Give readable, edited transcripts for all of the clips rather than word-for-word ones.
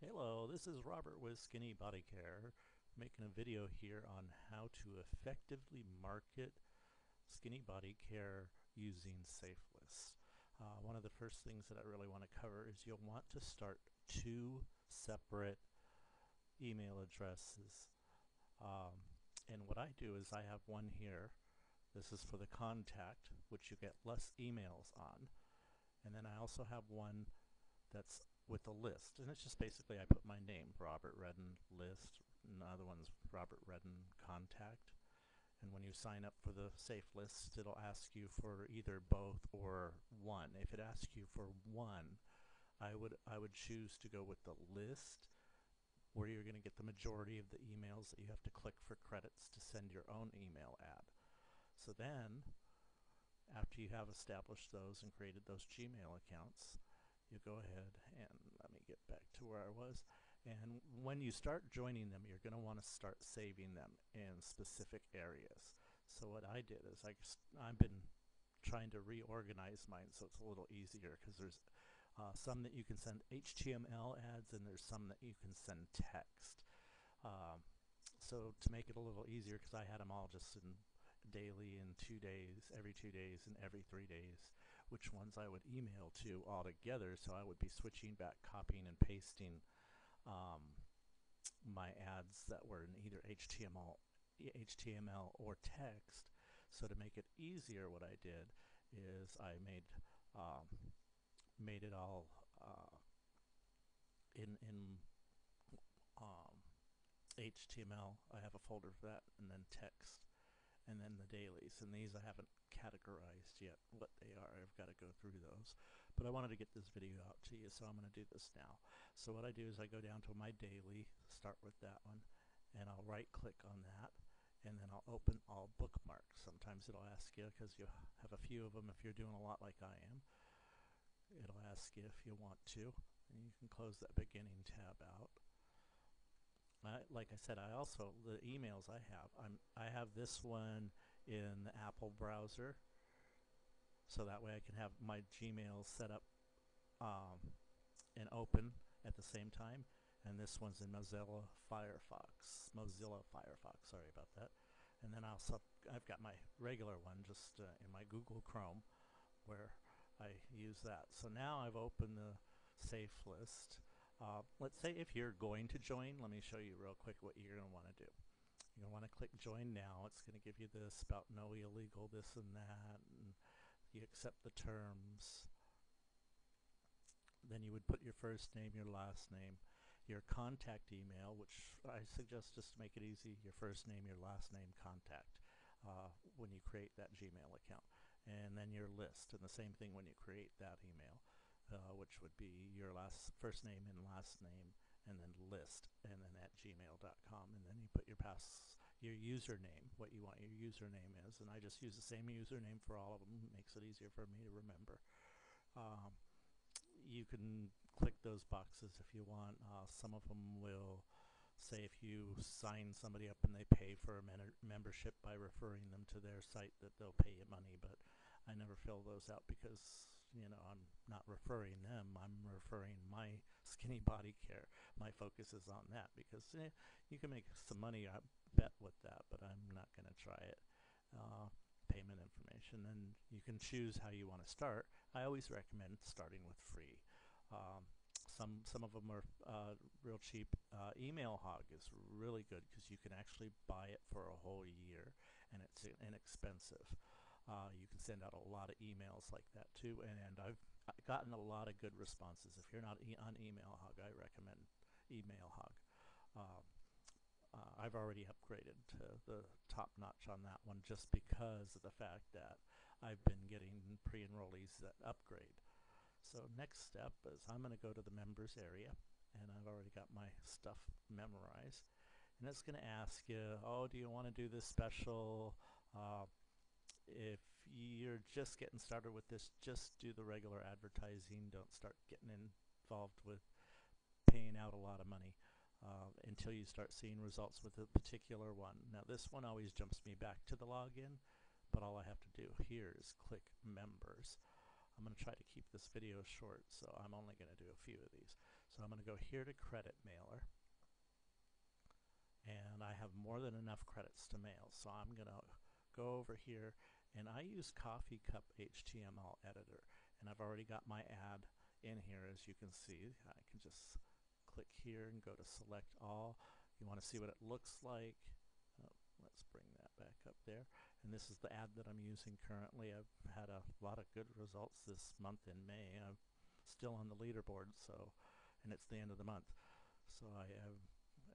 Hello, this is Robert with Skinny Body Care, making a video here on how to effectively market skinny body care using Safelist. One of the first things that I really want to cover is you'll want to start two separate email addresses. Um, and what I do is I have one here. This is for the contact, which you get less emails on. And then I also have one that's with a list, and it's just basically I put my name, Robert Redin list, and the other one's Robert Redin contact. And when you sign up for the safe list, it'll ask you for either both or one. If it asks you for one, I would choose to go with the list, where you're going to get the majority of the emails that you have to click for credits to send your own email ad. So then, after you have established those and created those Gmail accounts, you go ahead and let me get back to where I was. And when you start joining them, you're going to want to start saving them in specific areas. So what I did is I've been trying to reorganize mine so it's a little easier, because there's some that you can send HTML ads and there's some that you can send text. Um, so to make it a little easier, because I had them all just in daily, in 2 days, every 2 days, and every 3 days, which ones I would email to all together. So I would be switching back, copying and pasting um, my ads that were in either HTML or text. So to make it easier, what I did is I um, made it all in um, HTML. I have a folder for that, and then text, and then the dailies. And these I haven't categorized yet what they are. I've got to go through those. But I wanted to get this video out to you, so I'm going to do this now. So what I do is I go down to my daily, start with that one, and I'll right click on that, and then I'll open all bookmarks. Sometimes it'll ask you, because you have a few of them if you're doing a lot like I am, it'll ask you if you want to, and you can close that beginning tab out. Like I said, I also, the emails I have this one in the Apple browser, so that way I can have my Gmail set up and open at the same time. And this one's in Mozilla Firefox, sorry about that. And then I've got my regular one just in my Google Chrome, where I use that. So now I've opened the safe list. Let's say if you're going to join, let me show you real quick what you're going to want to do. You're going to want to click join now. It's going to give you this about no illegal, this and that, and you accept the terms. Then you would put your first name, your last name, your contact email, which I suggest, just to make it easy, your first name, your last name, contact, when you create that Gmail account. And then your list, and the same thing when you create that email, which would be your first name and last name, and then list, and then at gmail.com. And then you put your username, what you want your username is. And I just use the same username for all of them. It makes it easier for me to remember. You can click those boxes if you want. Some of them will say if you sign somebody up and they pay for a membership by referring them to their site, that they'll pay you money, but I never fill those out, because I'm not referring them, I'm referring my skinny body care. My focus is on that, because you can make some money, I bet, with that, but I'm not going to try it. Payment information, and you can choose how you want to start. I always recommend starting with free. Some of them are real cheap. Email Hog is really good, because you can actually buy it for a whole year, and it's inexpensive. You can send out a lot of emails like that too, and I've gotten a lot of good responses. If you're not on Email Hog, I recommend Email Hog. I've already upgraded to the top notch on that one, just because of the fact that I've been getting pre-enrollees that upgrade. So next step is I'm going to go to the members area, and I've already got my stuff memorized. And it's going to ask you, oh, do you want to do this special? If you're just getting started with this, just do the regular advertising. Don't start getting involved with paying out a lot of money until you start seeing results with a particular one. Now this one always jumps me back to the login, but all I have to do here is click members. I'm going to try to keep this video short, so I'm only going to do a few of these. So So I'm going to go here to credit mailer, and I have more than enough credits to mail. So I'm going to go over here, and I use Coffee Cup HTML editor, and I've already got my ad in here. As you can see, I can just click here and go to select all. You want to see what it looks like. Let's bring that back up there. And this is the ad that I'm using currently. I've had a lot of good results this month in May. I'm still on the leaderboard, so, and it's the end of the month. So I have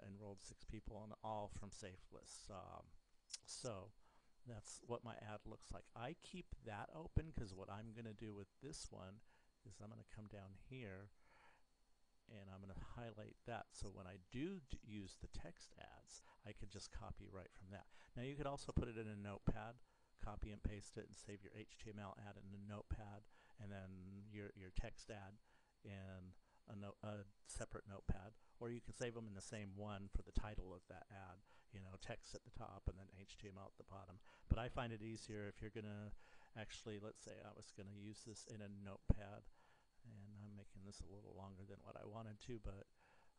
enrolled 6 people on all from Safelist. So that's what my ad looks like. I keep that open because what I'm going to do with this one is I'm going to come down here and I'm going to highlight that, so when I do use the text ads, I can just copy right from that. Now you could also put it in a notepad, copy and paste it, and save your HTML ad in a notepad, and then your text ad in a separate notepad, or you can save them in the same one for the title of that ad, you know, text at the top and then HTML at the bottom. But I find it easier if you're going to actually, let's say I was going to use this in a notepad, and I'm making this a little longer than what I wanted to, but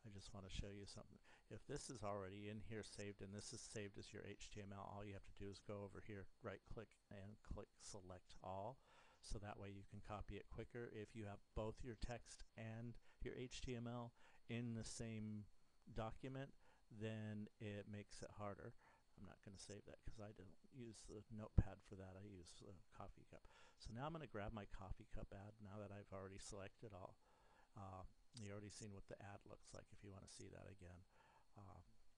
I just want to show you something. If this is already in here saved, and this is saved as your HTML, all you have to do is go over here, right click, and click select all, so that way you can copy it quicker. If you have both your text and your HTML in the same document, then it makes it harder. I'm not going to save that because I don't use the notepad for that. I use the coffee cup. So now I'm going to grab my coffee cup ad now that I've already selected all. You already seen what the ad looks like if you want to see that again.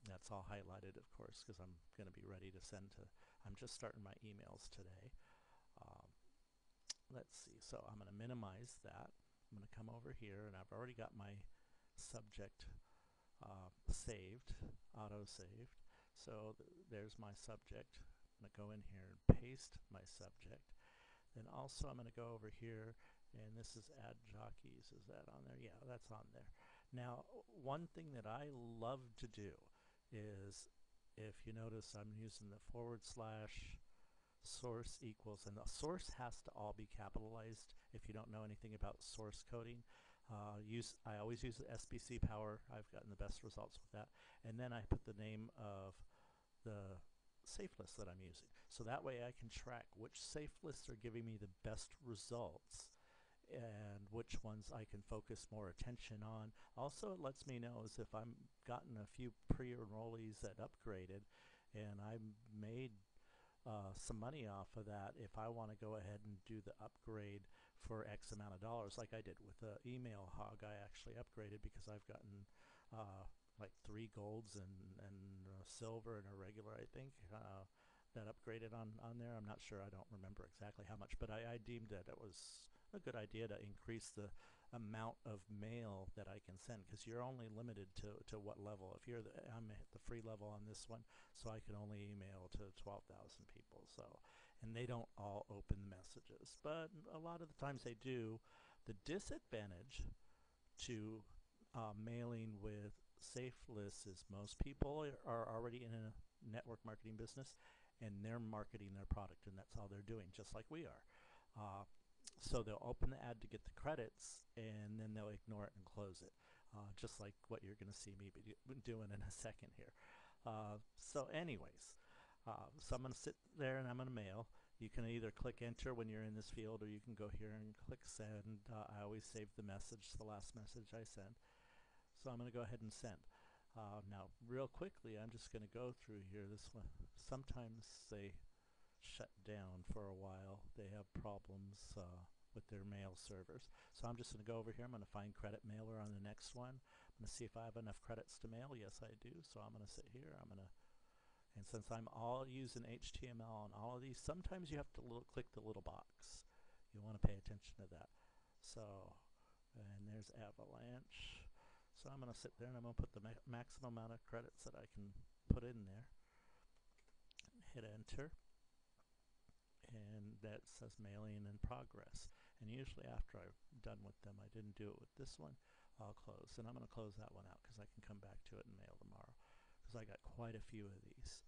That's all highlighted, of course, because I'm going to be ready to send to, I'm just starting my emails today. Let's see, so I'm going to minimize that. I'm going to come over here, and I've already got my subject saved, auto-saved. So there's my subject. I'm going to go in here and paste my subject. Then also I'm going to go over here, and this is ad jockeys. Is that on there? Yeah, that's on there. Now, one thing that I love to do is, if you notice, I'm using the / source equals, and the source has to all be capitalized if you don't know anything about source coding. I always use the SBC power. I've gotten the best results with that. And then I put the name of the safe list that I'm using. So that way I can track which safe lists are giving me the best results and which ones I can focus more attention on. Also, it lets me know as if I'm gotten a few pre-enrollees that upgraded and I made some money off of that. If I want to go ahead and do the upgrade for X amount of dollars, like I did with the email hog, I actually upgraded because I've gotten like 3 golds and silver and a regular, I think, that upgraded on there. I'm not sure, I don't remember exactly how much, but I deemed that it was a good idea to increase the amount of mail that I can send, because you're only limited to what level. If you're I'm at the free level on this one, so I can only email to 12,000 people. So, and they don't all open messages, but a lot of the times they do. The disadvantage to mailing with Safelist is most people are already in a network marketing business, and they're marketing their product, and that's all they're doing, just like we are. So they'll open the ad to get the credits, and then they'll ignore it and close it, just like what you're going to see me doing in a second here. So anyways, so I'm going to sit there and I'm going to mail. You can either click enter when you're in this field, or you can go here and click send. I always save the message, the last message I send. So I'm going to go ahead and send. Now, real quickly, I'm just going to go through here. This one, sometimes they shut down for a while. They have problems with their mail servers. So I'm just going to go over here. I'm going to find credit mailer on the next one. I'm going to see if I have enough credits to mail. Yes, I do. So I'm going to sit here. And since I'm all using HTML on all of these, sometimes you have to click the little box. You want to pay attention to that. So, and there's Avalanche. So I'm going to sit there and I'm going to put the maximum amount of credits that I can put in there. Hit enter. And that says mailing in progress. And usually after I'm done with them, I didn't do it with this one, I'll close. And I'm going to close that one out because I can come back to it and mail tomorrow, because I got quite a few of these.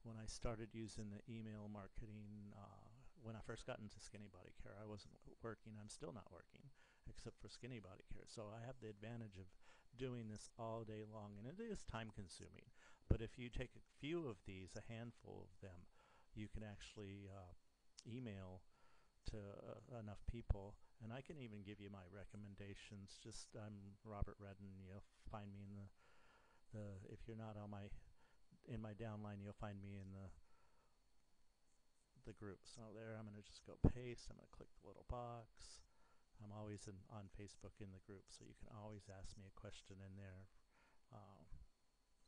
When I started using the email marketing, when I first got into Skinny Body Care, I wasn't working. I'm still not working, except for Skinny Body Care. So I have the advantage of doing this all day long, and it is time consuming. But if you take a few of these, a handful of them, you can actually email to enough people. And I can even give you my recommendations. Just I'm Robert Redin. You'll find me in the if you're not on my in my downline, you'll find me in the group. So there, I'm going to just go paste. I'm going to click the little box. I'm always on Facebook in the group, so you can always ask me a question in there. Um,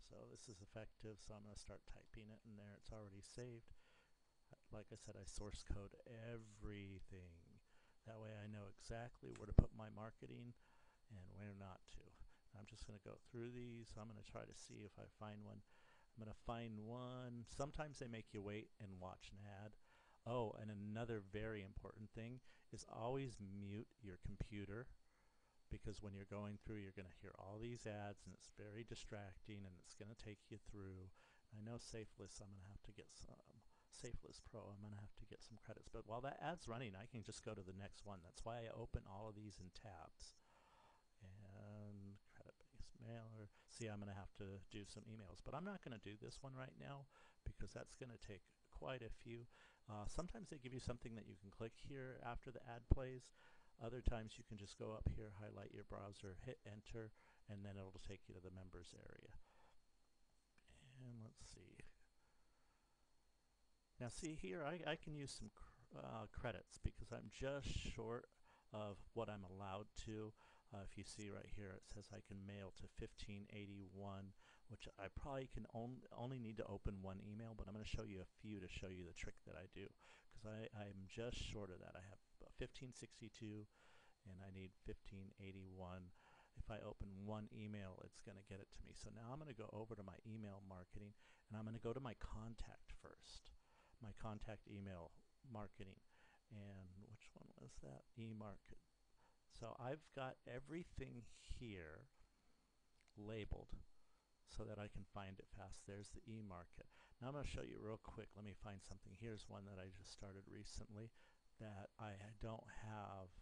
so this is effective, so I'm going to start typing it in there. It's already saved. Like I said, I source code everything. That way I know exactly where to put my marketing and where not to. I'm just going to go through these. I'm going to try to see if I find one. I'm going to find one. Sometimes they make you wait and watch an ad. Oh, and another very important thing is always mute your computer, because when you're going through, you're going to hear all these ads, and it's very distracting, and it's going to take you through. I know Safelist, I'm going to have to get some. Safelist Pro, I'm going to have to get some credits. But while that ad's running, I can just go to the next one. That's why I open all of these in tabs. And credit-based mailer. See, I'm going to have to do some emails. But I'm not going to do this one right now, because that's going to take quite a few. Sometimes they give you something that you can click here after the ad plays. Other times you can just go up here, highlight your browser, hit enter, and then it'll take you to the members area. And let's see. Now see here, I can use some credits because I'm just short of what I'm allowed to. If you see right here, it says I can mail to 1581, which I probably can only need to open one email, but I'm going to show you a few to show you the trick that I do, because I'm just short of that. I have 1562 and I need 1581. If I open one email, it's going to get it to me. So now I'm going to go over to my email marketing, and I'm going to go to my contact first, my contact email marketing. And which one was that? E-market. So I've got everything here labeled so that I can find it fast. There's the e-market. Now I'm going to show you real quick. Let me find something. Here's one that I just started recently that I don't have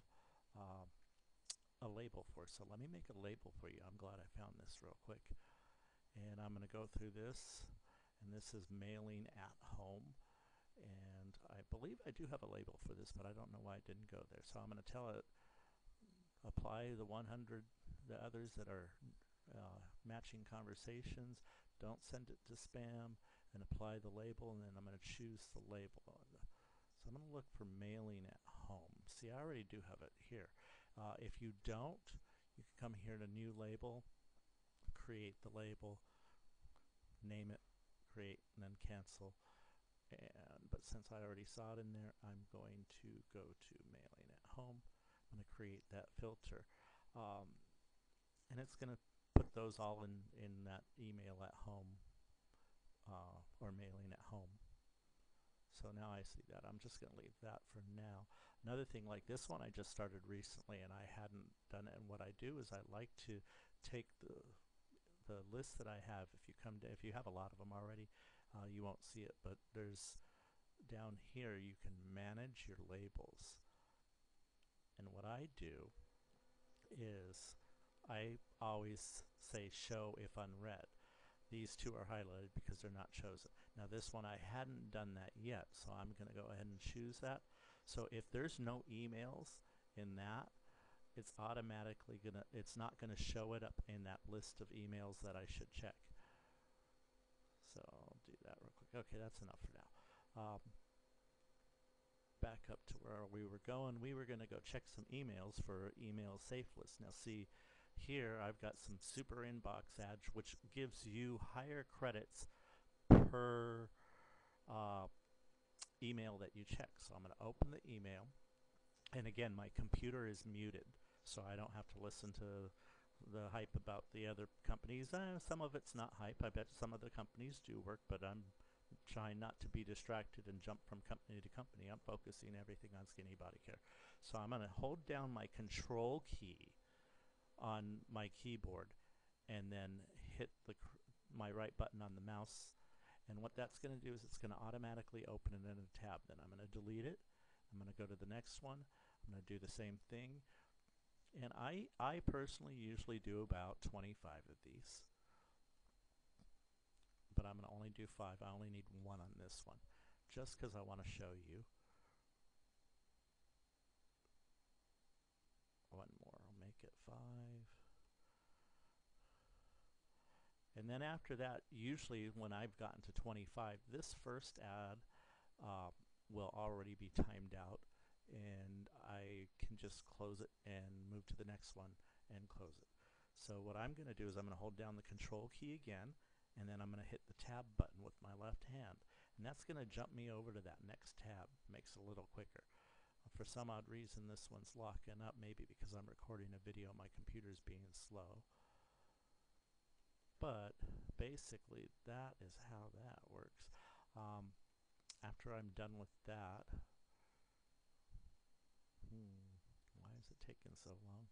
a label for. So let me make a label for you. I'm glad I found this real quick. And I'm going to go through this. And this is mailing at home. And I believe I do have a label for this, but I don't know why it didn't go there. So I'm going to tell it, apply the 100, the others that are matching conversations, don't send it to spam, and apply the label, and then I'm going to choose the label. So I'm going to look for mailing at home. See, I already do have it here. If you don't, you can come here to new label, create the label, name it, create, and then cancel. But since I already saw it in there, I'm going to go to mailing at home. I'm going to create that filter, and it's going to put those all in that email at home or mailing at home. So now I see that. I'm just going to leave that for now. Another thing, like this one I just started recently and I hadn't done it, and what I do is I like to take the list that I have. If you have a lot of them already, you won't see it, but there's down here you can manage your labels. And what I do is I always say show if unread. These two are highlighted because they're not chosen. Now this one I hadn't done that yet, so I'm going to go ahead and choose that. So if there's no emails in that, it's automatically it's not gonna show it up in that list of emails that I should check. So I'll do that real quick. Okay, that's enough for now. Back up to where we were going. We were gonna go check some emails for email Safelist. Now see, here I've got some super inbox ads, which gives you higher credits per email that you check. So I'm gonna open the email. And again, my computer is muted, so I don't have to listen to the hype about the other companies. Some of it's not hype. I bet some of the companies do work, but I'm trying not to be distracted and jump from company to company. I'm focusing everything on Skinny Body Care. So I'm going to hold down my control key on my keyboard and then hit my right button on the mouse. And what that's going to do is it's going to automatically open it in a tab. Then I'm going to delete it. I'm going to go to the next one. I'm going to do the same thing. And I personally usually do about 25 of these, but I'm going to only do 5. I only need 1 on this one, just because I want to show you. 1 more, I'll make it 5. And then after that, usually when I've gotten to 25, this first ad will already be timed out, and I can just close it and move to the next one and close it. So what I'm going to do is I'm going to hold down the control key again, and then I'm going to hit the tab button with my left hand, and that's going to jump me over to that next tab. Makes it a little quicker. For some odd reason this one's locking up, maybe because I'm recording a video, my computer's being slow. But basically that is how that works. After I'm done with that, why is it taking so long?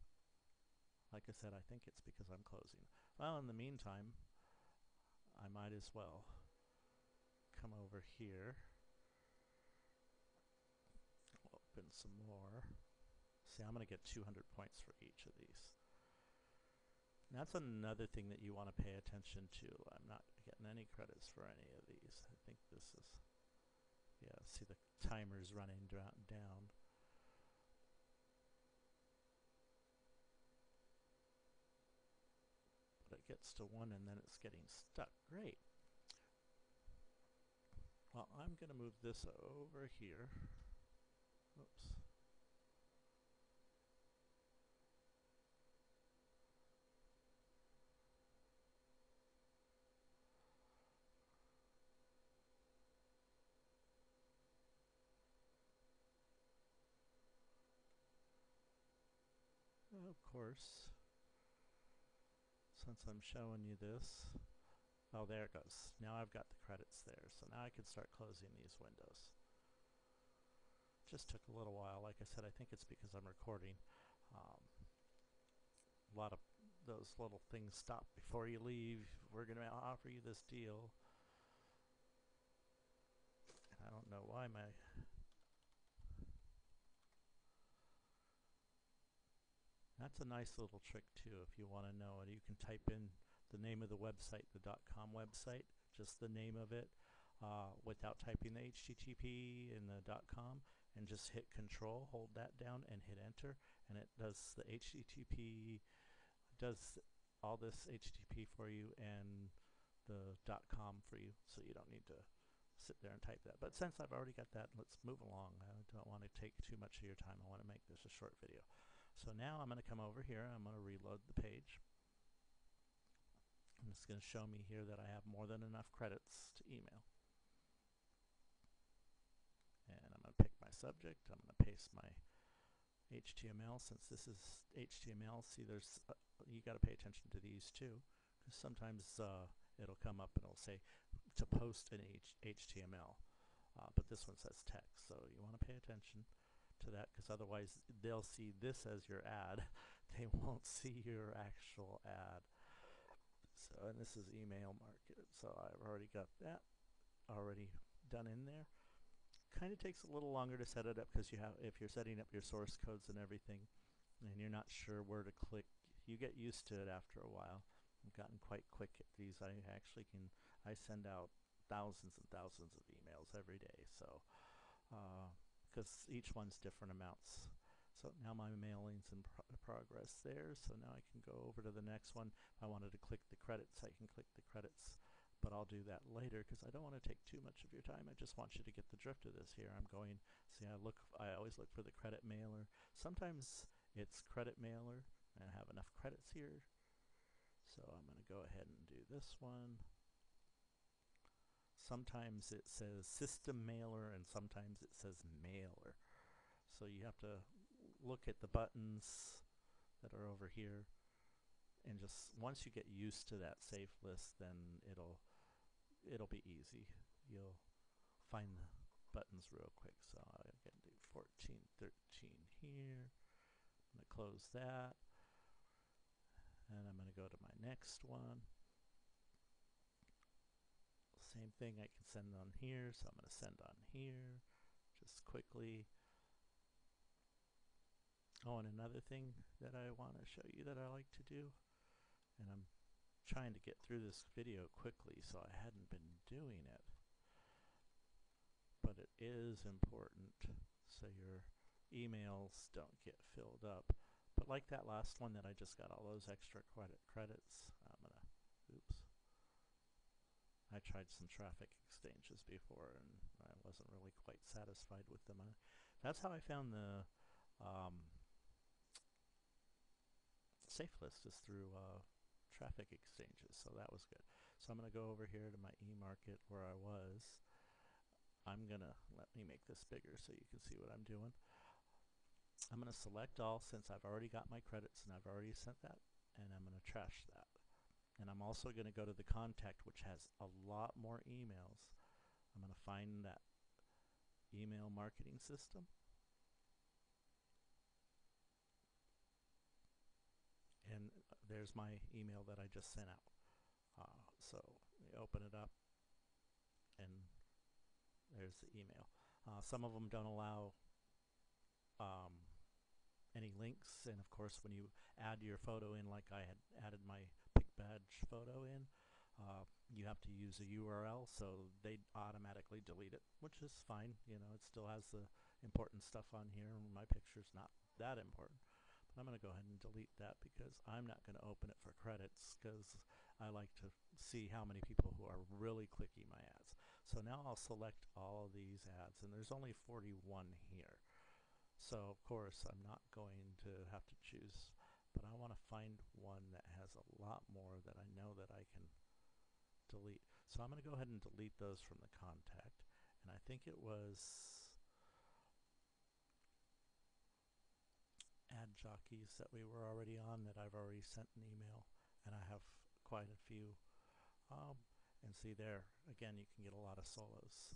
Like I said, I think it's because I'm closing. Well, in the meantime, I might as well come over here, open some more. See, I'm going to get 200 points for each of these. And that's another thing that you want to pay attention to. I'm not getting any credits for any of these. I think this is, yeah, see the timer's running down. But it gets to 1 and then it's getting stuck. Great. Well, I'm going to move this over here. Oops. Of course, since I'm showing you this, oh, there it goes. Now I've got the credits there, so now I can start closing these windows. Just took a little while. Like I said, I think it's because I'm recording. A lot of those little things stop before you leave. We're going to offer you this deal. I don't know why my... That's a nice little trick too if you want to know it. You can type in the name of the website, the .com website, just the name of it, without typing the HTTP and the .com, and just hit Control, hold that down, and hit Enter, and it does the HTTP, does all this HTTP for you and the .com for you, so you don't need to sit there and type that. But since I've already got that, let's move along. I don't want to take too much of your time. I want to make this a short video. So now I'm going to come over here. I'm going to reload the page. And it's going to show me here that I have more than enough credits to email. And I'm going to pick my subject. I'm going to paste my HTML. Since this is HTML, see, there's you got to pay attention to these too, because sometimes it'll come up and it'll say to post an HTML, but this one says text, so you want to pay attention to that, because otherwise they'll see this as your ad. They won't see your actual ad. So, and this is email market, so I've already got that already done in there. Kind of takes a little longer to set it up, because you have, if you're setting up your source codes and everything and you're not sure where to click, you get used to it after a while. I've gotten quite quick at these. I actually I send out thousands and thousands of emails every day, so because each one's different amounts. So now my mailing's in progress there, so now I can go over to the next one. If I wanted to click the credits, I can click the credits, but I'll do that later because I don't want to take too much of your time. I just want you to get the drift of this here. I'm going, see, I always look for the credit mailer. Sometimes it's credit mailer and I have enough credits here, so I'm going to go ahead and do this one. Sometimes it says system mailer and sometimes it says mailer. So you have to look at the buttons that are over here, and just once you get used to that Safelist, then it'll be easy. You'll find the buttons real quick. So I'm going to do 14, 13 here. I'm going to close that, and I'm going to go to my next one. Same thing, I can send on here, so I'm going to send on here just quickly. Oh, and another thing that I want to show you that I like to do, and I'm trying to get through this video quickly, so I hadn't been doing it, but it is important so your emails don't get filled up. But like that last one that I just got all those extra credits, I'm gonna, oops, I tried some traffic exchanges before and I wasn't really quite satisfied with them. That's how I found the Safelist, is through traffic exchanges, so that was good. So I'm going to go over here to my e-market where I was. I'm going to, let me make this bigger so you can see what I'm doing. I'm going to select all since I've already got my credits and I've already sent that, and I'm going to trash that. And I'm also going to go to the contact, which has a lot more emails. I'm going to find that email marketing system. And there's my email that I just sent out. So we open it up and there's the email. Some of them don't allow any links, and of course when you add your photo in, like I had added my pick badge photo in, you have to use a URL, so they automatically delete it, which is fine. You know, it still has the important stuff on here, and my picture's not that important. But I'm going to go ahead and delete that because I'm not going to open it for credits, because I like to see how many people who are really clicking my ads. So now I'll select all of these ads, and there's only 41 here. So of course I'm not going to have to choose, but I want to find one that has a lot more that I know that I can delete. So I'm going to go ahead and delete those from the contact, and I think it was ad jockeys that we were already on that I've already sent an email, and I have quite a few. And see there, again, you can get a lot of solos,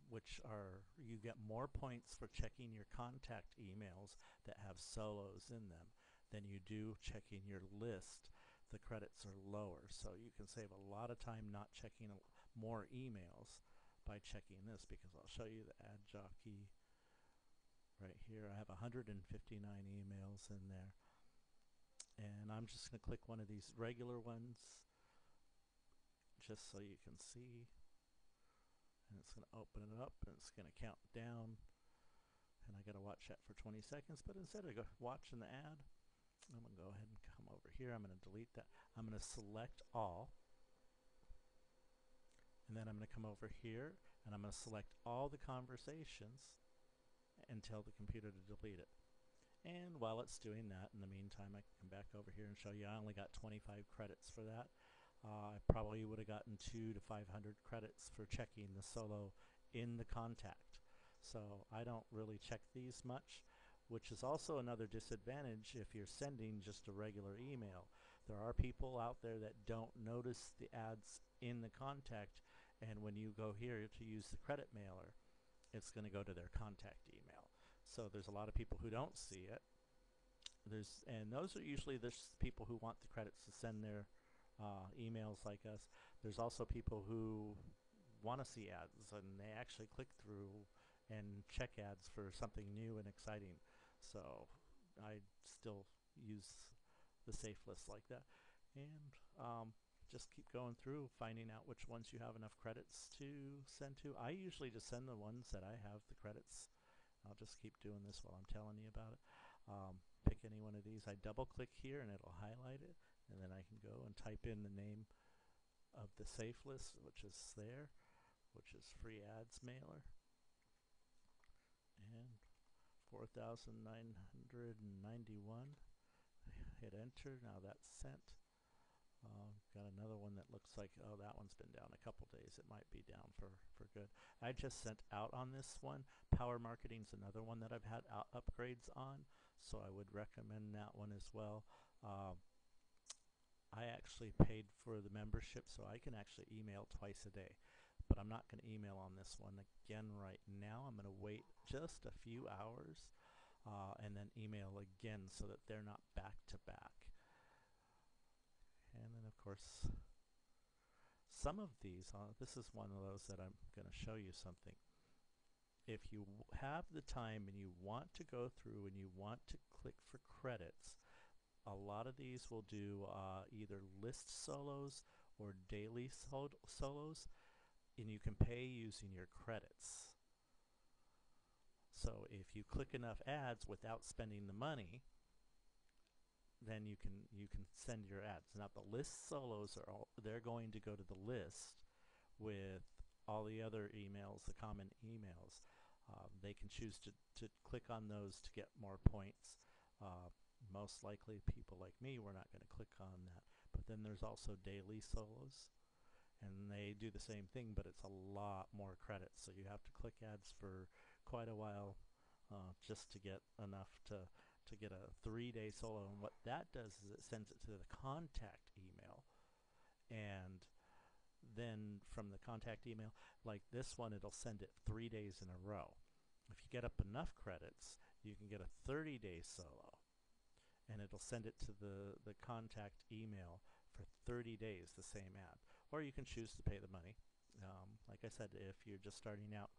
which are, you get more points for checking your contact emails that have solos in them than you do checking your list. The credits are lower, so you can save a lot of time not checking more emails by checking this, because I'll show you the ad jockey right here. I have 159 emails in there, and I'm just going to click one of these regular ones just so you can see, and it's going to open it up and it's going to count down, and I got to watch that for 20 seconds. But instead of watching the ad, I'm going to go ahead and come over here. I'm going to delete that. I'm going to select all, and then I'm going to come over here and I'm going to select all the conversations and tell the computer to delete it. And while it's doing that, in the meantime, I can come back over here and show you I only got 25 credits for that. I probably would have gotten 200 to 500 credits for checking the solo in the contact. So I don't really check these much, which is also another disadvantage if you're sending just a regular email. There are people out there that don't notice the ads in the contact, and when you go here to use the credit mailer, it's going to go to their contact email. So there's a lot of people who don't see it. And those are usually the people who want the credits to send their emails like us. There's also people who want to see ads, and they actually click through and check ads for something new and exciting. So I still use the Safelist like that, and just keep going through, finding out which ones you have enough credits to send to. I usually just send the ones that I have the credits. I'll just keep doing this while I'm telling you about it. Pick any one of these. I double click here and it'll highlight it, and then I can go and type in the name of the Safelist, which is there, which is free ads mailer, and 4,991. Hit enter. Now that's sent. Got another one that looks like, oh, that one's been down a couple days. It might be down for good. I just sent out on this one. Power Marketing's another one that I've had upgrades on, so I would recommend that one as well. I actually paid for the membership, so I can actually email twice a day, but I'm not going to email on this one again right now. I'm going to wait just a few hours and then email again so that they're not back to back. And then of course some of these, this is one of those that I'm going to show you something. if you have the time and you want to go through and you want to click for credits, a lot of these will do either list solos or daily solos, and you can pay using your credits. So if you click enough ads without spending the money, then you can send your ads. Now the list solos they're going to go to the list with all the other emails, the common emails. They can choose to click on those to get more points. Most likely people like me, we're not going to click on that. But then there's also daily solos, and they do the same thing, but it's a lot more credits. So you have to click ads for quite a while just to get enough to get a 3-day solo. And what that does is it sends it to the contact email, and then from the contact email, like this one, it'll send it 3 days in a row. If you get up enough credits, you can get a 30-day solo, and it'll send it to the contact email for 30 days, the same ad. Or you can choose to pay the money. Like I said, if you're just starting out,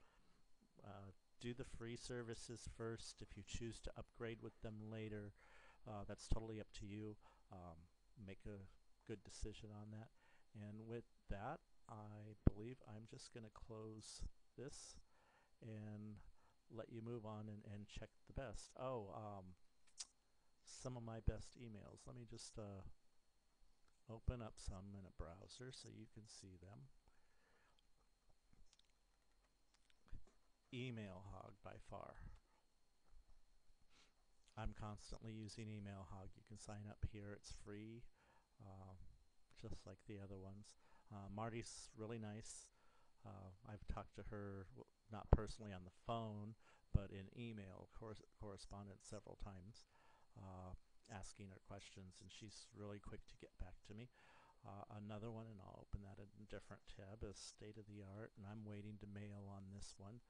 do the free services first. If you choose to upgrade with them later, that's totally up to you. Make a good decision on that. And with that, I believe I'm just going to close this and let you move on and check the best. Some of my best emails. Let me just open up some in a browser so you can see them. Email Hog by far. I'm constantly using Email Hog. You can sign up here. It's free, just like the other ones. Marty's really nice. I've talked to her, not personally on the phone, but in email correspondence several times, asking her questions, and she's really quick to get back to me. Another one, and I'll open that in a different tab, is State of the Art, and I'm waiting to mail on this one.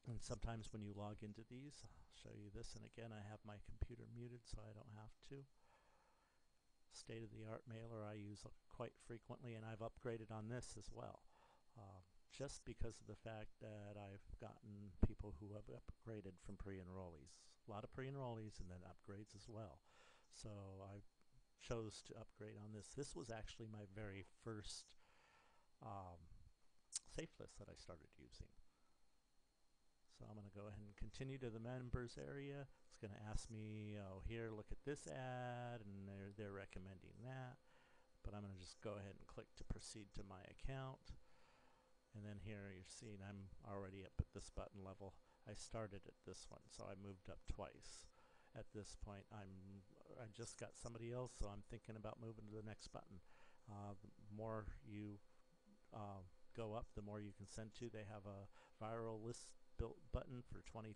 And sometimes when you log into these, I'll show you this, and again, I have my computer muted so I don't have to. State of the Art mailer I use quite frequently, and I've upgraded on this as well. Just because of the fact that I've gotten people who have upgraded from pre-enrollees. A lot of pre-enrollees and then upgrades as well. So I chose to upgrade on this. This was actually my very first Safelist that I started using. So I'm going to go ahead and continue to the members area. It's going to ask me, oh, here, look at this ad, and they're recommending that. But I'm going to just go ahead and click to proceed to my account. And then here you're seeing I'm already up at this button level. I started at this one, so I moved up twice. At this point, I just got somebody else, so I'm thinking about moving to the next button. The more you go up, the more you can send to. They have a viral list built button for 20,000,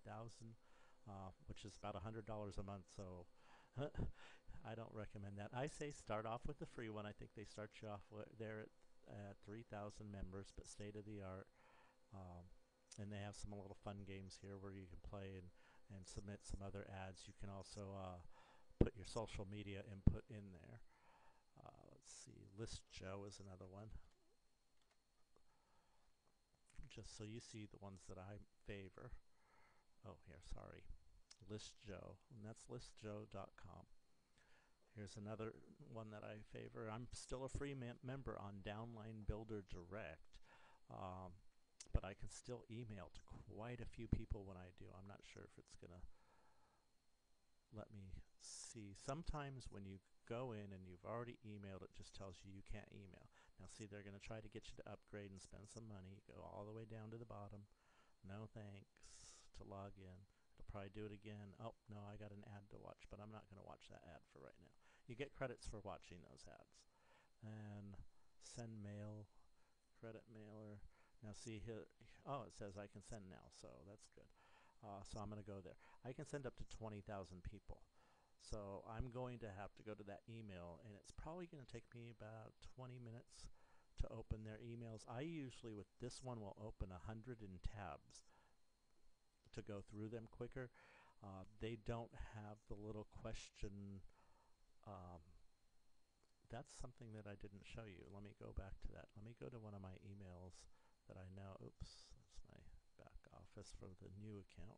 which is about $100 a month, so I don't recommend that. I say start off with the free one. I think they start you off there at 3,000 members, but state of the art. And they have some little fun games here where you can play and submit some other ads. You can also put your social media input in there. Let's see, List Joe is another one. Just so you see the ones that I favor. Oh, here, sorry. List Joe, and that's listjoe.com. Here's another one that I favor. I'm still a free member on Downline Builder Direct, but I can still email to quite a few people when I do. I'm not sure if it's going to let me see. Sometimes when you go in and you've already emailed, it just tells you you can't email. Now see, they're going to try to get you to upgrade and spend some money. Go all the way down to the bottom. No thanks. To log in. It'll probably do it again. Oh, no, I got an ad to watch, but I'm not going to watch that ad for right now. You get credits for watching those ads. And send mail, credit mailer. Now see here, oh, it says I can send now, so that's good. So I'm going to go there. I can send up to 20,000 people. So I'm going to have to go to that email, and it's probably going to take me about 20 minutes to open their emails. I usually, with this one, will open 100 in tabs to go through them quicker. They don't have the little question. That's something that I didn't show you. Let me go back to that. Let me go to one of my emails that I know. Oops, office for the new account.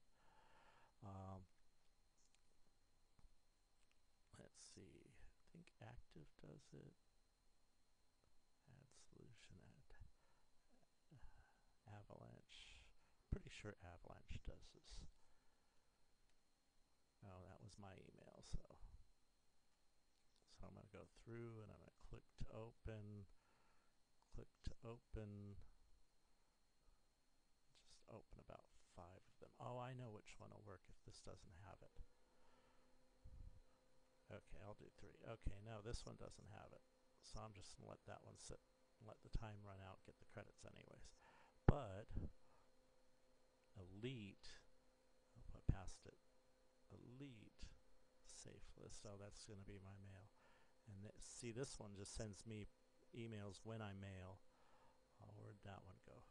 Let's see. I think Active does it. Add solution, Avalanche. Pretty sure Avalanche does this. Oh, that was my email, so I'm going to go through and I'm going to click to open. Just open about 5 of them. Oh, I know which one will work if this doesn't have it. Okay, I'll do 3. Okay, no, this one doesn't have it. So I'm just going to let that one sit and let the time run out, get the credits anyways. But Elite, I'll put past it. Elite Safelist. Oh, that's going to be my mail. And see, this one just sends me emails when I mail. Oh, where'd that one go?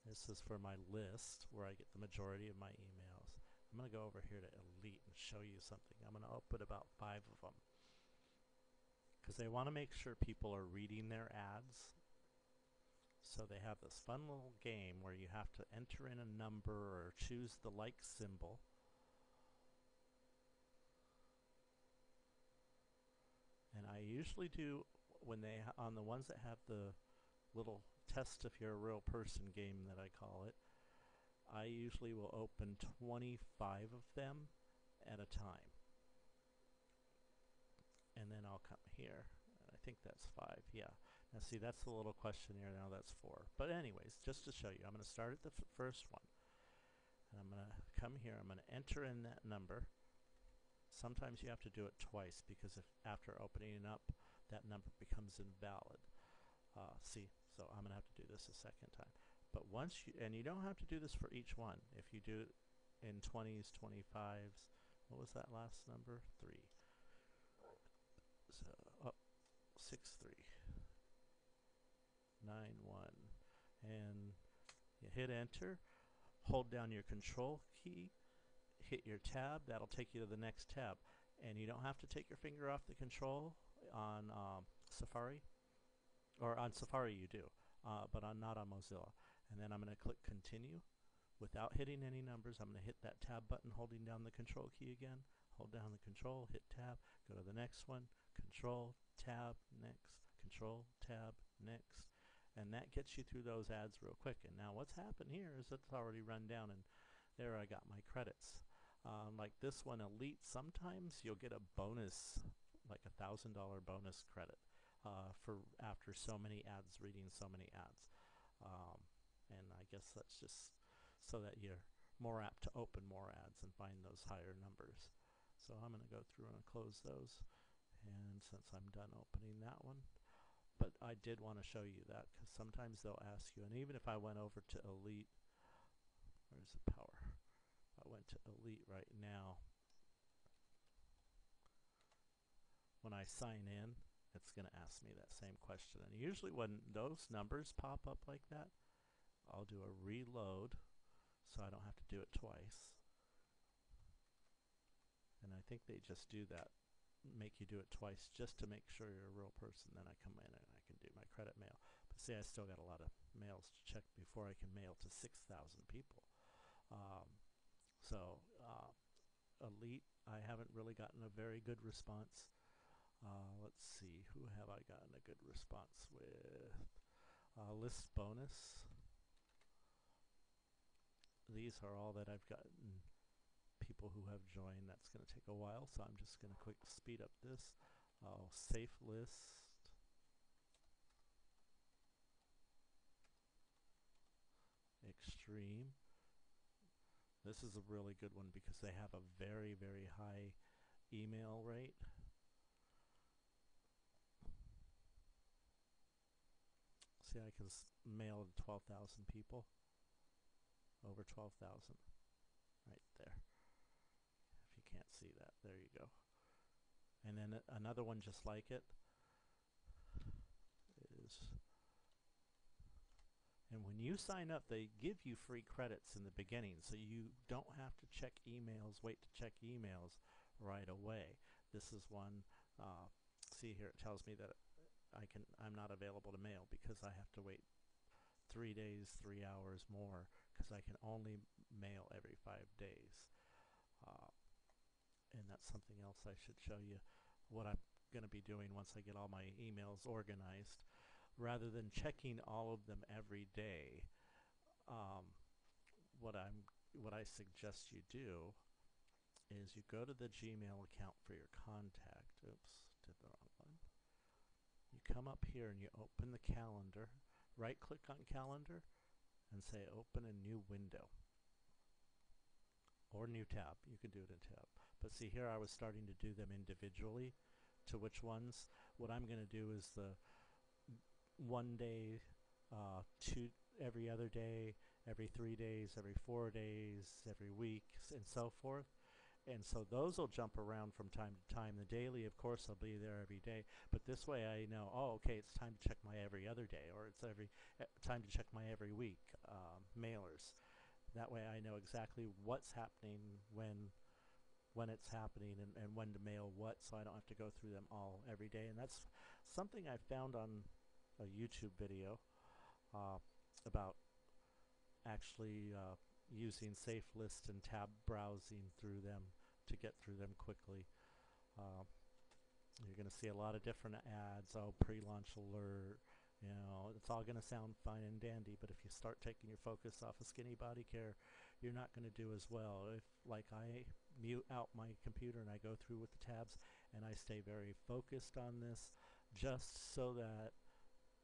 This is for my list where I get the majority of my emails. I'm going to go over here to Elite and show you something. I'm going to output about 5 of them because they want to make sure people are reading their ads. So they have this fun little game where you have to enter in a number or choose the like symbol. And I usually do, when they on the ones that have the little test if you're a real person game that I call it, I usually will open 25 of them at a time. And then I'll come here. I think that's 5, yeah. Now see, that's the little questionnaire, now that's 4. But anyways, just to show you, I'm going to start at the first one. And I'm going to come here, I'm going to enter in that number. Sometimes you have to do it twice because if after opening it up, that number becomes invalid. See, so I'm going to have to do this a second time. But once you, and you don't have to do this for each one. If you do it in 20s, 25s, what was that last number? 3. So, 6, 3, 9, 1. And you hit enter, hold down your control key, hit your tab, that'll take you to the next tab. And you don't have to take your finger off the control on Safari. Or on Safari you do, but not on Mozilla. And then I'm going to click continue without hitting any numbers. I'm going to hit that tab button holding down the control key again. Hold down the control, hit tab, go to the next one, control, tab, next, control, tab, next. And that gets you through those ads real quick. And now what's happened here is it's already run down and there I got my credits. Like this one, Elite, sometimes you'll get a bonus, like $1,000 bonus credit. For after so many ads, reading so many ads. And I guess that's just so that you're more apt to open more ads and find those higher numbers. So I'm going to go through and close those. And since I'm done opening that one, but I did want to show you that because sometimes they'll ask you, and even if I went over to Elite, where's the power? I went to Elite right now. When I sign in, it's going to ask me that same question. And usually when those numbers pop up like that, I'll do a reload so I don't have to do it twice. And I think they just do that, make you do it twice just to make sure you're a real person. Then I come in and I can do my credit mail. But see, I still got a lot of mails to check before I can mail to 6,000 people. Elite, I haven't really gotten a very good response. Let's see, who have I gotten a good response with? List bonus. These are all that I've gotten people who have joined. That's going to take a while, so I'm just going to quick speed up this. Safelist. Extreme. This is a really good one because they have a very, very high email rate. See, I can mail to 12,000 people. Over 12,000. Right there. If you can't see that, there you go. And then another one just like it is, and when you sign up, they give you free credits in the beginning, so you don't have to check emails, wait to check emails right away. This is one, see here, it tells me that I'm not available to mail because I have to wait 3 days, 3 hours more because I can only mail every 5 days. Uh, and that's something else I should show you what I'm going to be doing once I get all my emails organized. Rather than checking all of them every day, um, what I suggest you do is you go to the Gmail account for your contact. Oops, did the wrong one. You come up here and you open the calendar, right click on calendar and say open a new window or new tab. You can do it in tab. But see here I was starting to do them individually to which ones. What I'm going to do is the 1 day, every other day, every 3 days, every 4 days, every week, and so forth. And so those will jump around from time to time. The daily, of course, will be there every day. But this way I know, oh, okay, it's time to check my every other day, or it's time to check my every week mailers. That way I know exactly what's happening when it's happening and when to mail what, so I don't have to go through them all every day. And that's something I found on a YouTube video about actually using Safelist and tab browsing through them to get through them quickly. You're going to see a lot of different ads, pre-launch alert, it's all going to sound fine and dandy, but if you start taking your focus off of skinny body care, you're not going to do as well. If, like I mute out my computer and I go through with the tabs and I stay very focused on this just so that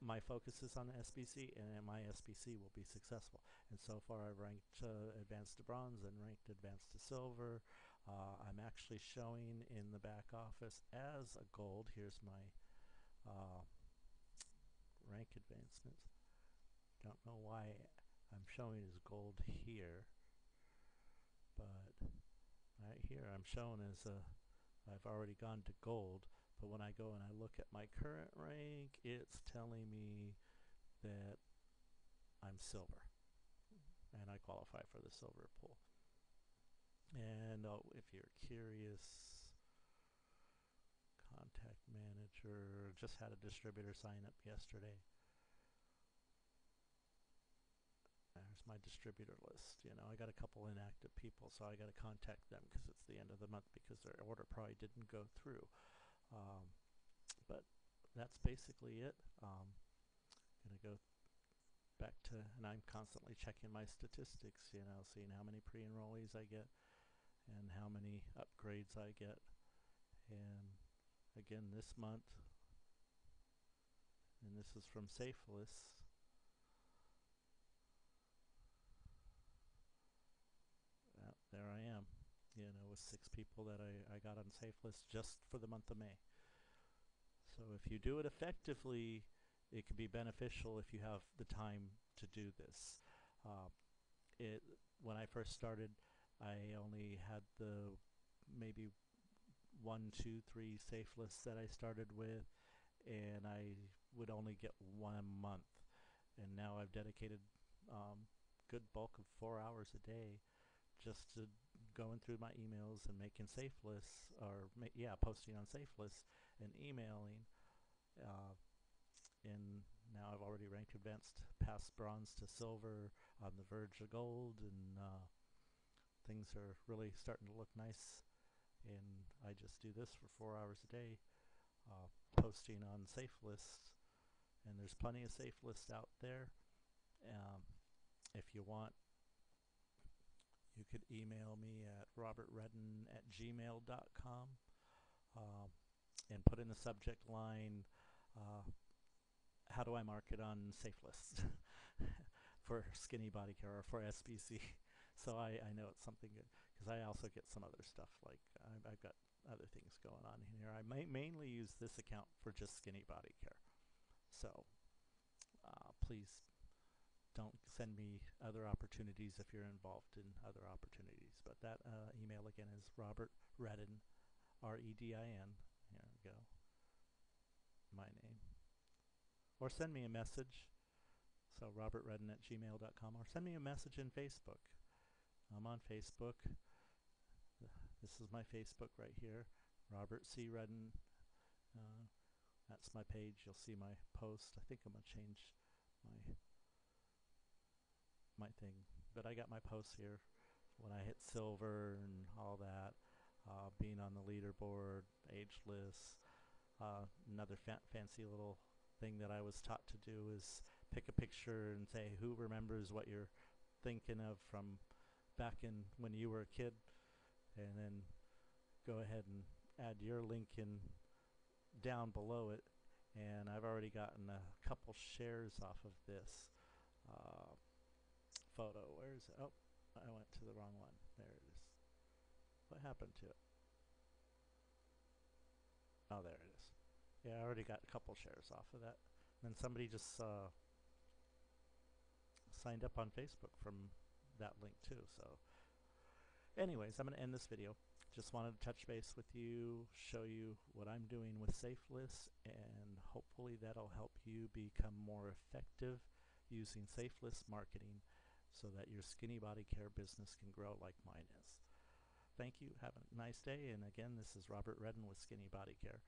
my focus is on the SBC and my SBC will be successful. And so far I've ranked advanced to bronze and ranked advanced to silver. I'm actually showing in the back office as a gold. Here's my rank advancements. Don't know why I'm showing as gold here, but right here I'm shown as I've already gone to gold. But when I go and I look at my current rank, it's telling me that I'm silver and I qualify for the silver pool. And if you're curious, contact manager, just had a distributor sign up yesterday. There's my distributor list. I got a couple inactive people, so I got to contact them because it's the end of the month because their order probably didn't go through. But that's basically it. Gonna go back to, and I'm constantly checking my statistics, seeing how many pre-enrollees I get and how many upgrades I get. And again, this month, and this is from Safelist, there I am, with 6 people that I got on Safelist just for the month of May. So if you do it effectively, it can be beneficial if you have the time to do this. When I first started, I only had the maybe 1, 2, 3 Safelists that I started with, and I would only get 1 a month. And now I've dedicated good bulk of 4 hours a day just to going through my emails and making Safelists, or posting on Safelists and emailing. And now I've already ranked advanced past bronze to silver, on the verge of gold, and things are really starting to look nice. And I just do this for 4 hours a day, posting on Safelist, and there's plenty of Safelists out there. If you want, you could email me at robertredin@gmail.com and put in the subject line, how do I market on Safelist for skinny body care or for SBC. So I know it's something good, because I also get some other stuff, like I've got other things going on here. I mainly use this account for just skinny body care. So please don't send me other opportunities if you're involved in other opportunities. But that email again is robertredin, R-E-D-I-N. Here we go. My name. Or send me a message. So robertredin@gmail.com, or send me a message in Facebook. I'm on Facebook. This is my Facebook right here, Robert C. Redin. That's my page. You'll see my post. I think I'm gonna change my thing but I got my posts here when I hit silver and all that, being on the leaderboard, ageless. Another fancy little thing that I was taught to do is pick a picture and say who remembers what you're thinking of from back in when you were a kid, and then go ahead and add your link in down below it. And I've already gotten a couple shares off of this photo. Where is it? Oh, I went to the wrong one. There it is. What happened to it? Oh, there it is. Yeah, I already got a couple shares off of that. And then somebody just signed up on Facebook from that link too. So anyways, I'm going to end this video. Just wanted to touch base with you, show you what I'm doing with Safelist, and hopefully that'll help you become more effective using Safelist marketing so that your skinny body care business can grow like mine is. Thank you. Have a nice day. And again, this is Dales-Redin with Skinny Body Care.